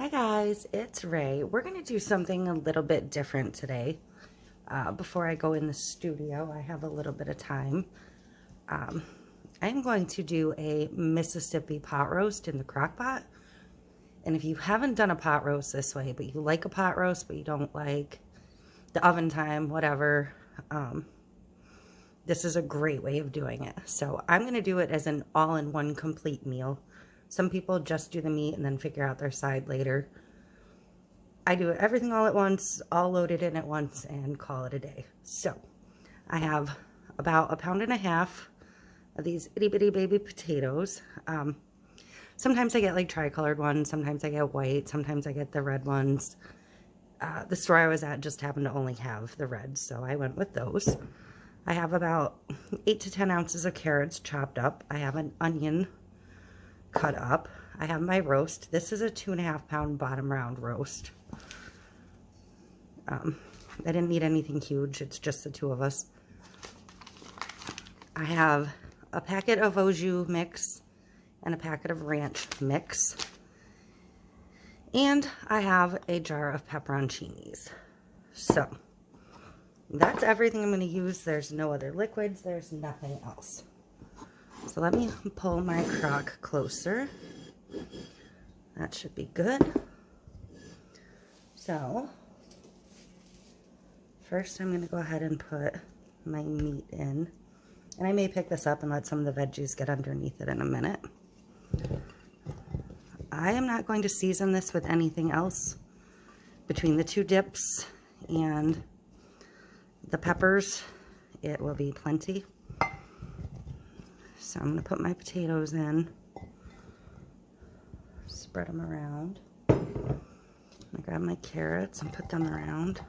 Hi guys, it's Ray. We're going to do something a little bit different today. Before I go in the studio, I have a little bit of time. I'm going to do a Mississippi pot roast in the crock pot. And if you haven't done a pot roast this way, but you like a pot roast, but you don't like the oven time, whatever, this is a great way of doing it. So I'm going to do it as an all-in-one complete meal. Some people just do the meat and then figure out their side later. I do everything all at once, all loaded in at once, and call it a day. So I have about 1.5 pounds of these itty bitty baby potatoes. Sometimes I get like tri-colored ones, sometimes I get white, sometimes I get the red ones. The store I was at just happened to only have the red, so I went with those. I have about 8 to 10 ounces of carrots chopped up. I have an onion cut up. I have my roast. This is a 2.5 pound bottom round roast. I didn't need anything huge. It's just the two of us. I have a packet of au jus mix and a packet of ranch mix. And I have a jar of pepperoncinis. So that's everything I'm going to use. There's no other liquids. There's nothing else. So let me pull my crock closer. That should be good. So first I'm going to go ahead and put my meat in. And I may pick this up and let some of the veggies get underneath it in a minute. I am not going to season this with anything else. Between the two dips and the peppers, it will be plenty. So I'm going to put my potatoes in, spread them around. I'm going to grab my carrots and put them around.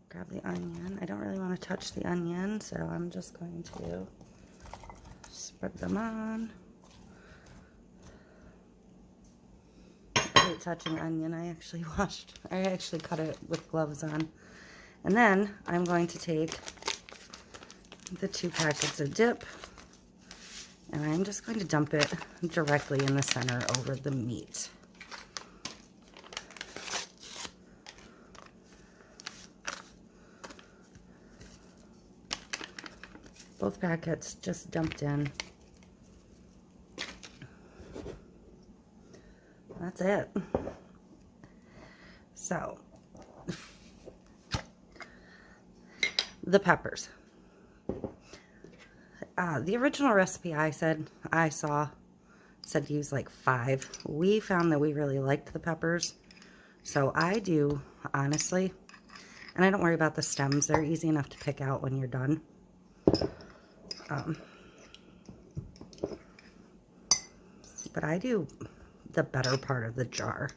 Grab the onion. I don't really want to touch the onion, so I'm just going to spread them on. I hate touching onion. I actually cut it with gloves on. And then I'm going to take the 2 packets of dip and I'm just going to dump it directly in the center over the meat. Both packets just dumped in. That's it. So, the peppers. The original recipe said to use like 5. We found that we really liked the peppers. So I do, honestly, and I don't worry about the stems. They're easy enough to pick out when you're done. But I do the better part of the jar.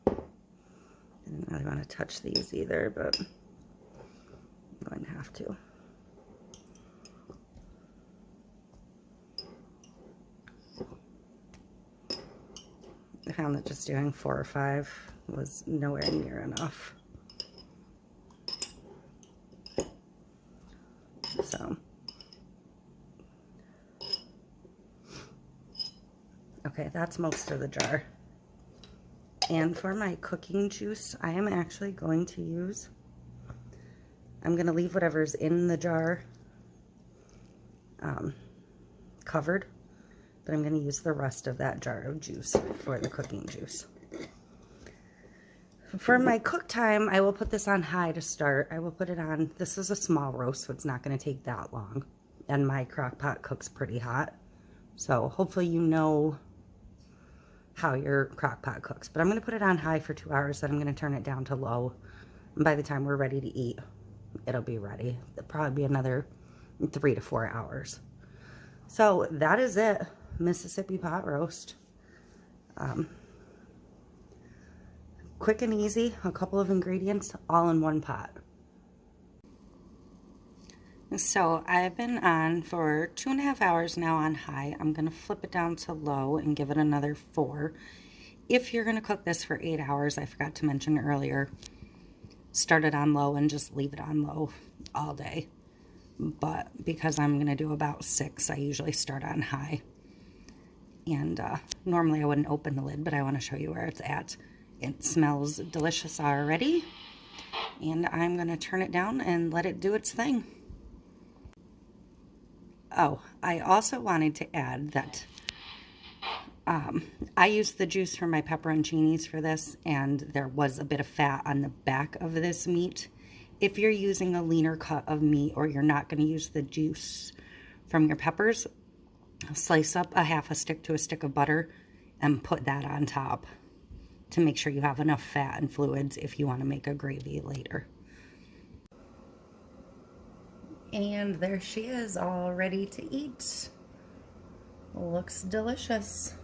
I didn't really want to touch these either, but I'm going to have to. I found that just doing 4 or 5 was nowhere near enough. So, okay, that's most of the jar. And for my cooking juice, I am actually going to use, I'm going to leave whatever's in the jar covered, but I'm going to use the rest of that jar of juice for the cooking juice. For my cook time, I will put this on high to start. I will put it on, this is a small roast, so it's not going to take that long. And my crock pot cooks pretty hot. So hopefully you know how your crock pot cooks. But I'm going to put it on high for 2 hours, then I'm going to turn it down to low. And by the time we're ready to eat, it'll be ready. It'll probably be another 3 to 4 hours. So that is it. Mississippi pot roast. Quick and easy, a couple of ingredients all in one pot. So I've been on for 2.5 hours now on high. I'm going to flip it down to low and give it another 4. If you're going to cook this for 8 hours, I forgot to mention earlier, start it on low and just leave it on low all day. But because I'm going to do about 6, I usually start on high. And normally I wouldn't open the lid, but I want to show you where it's at. It smells delicious already. And I'm going to turn it down and let it do its thing. Oh, I also wanted to add that I used the juice from my pepperoncinis for this, and there was a bit of fat on the back of this meat. If you're using a leaner cut of meat or you're not going to use the juice from your peppers, slice up a half a stick to a stick of butter and put that on top to make sure you have enough fat and fluids if you want to make a gravy later. And there she is, all ready to eat. Looks delicious.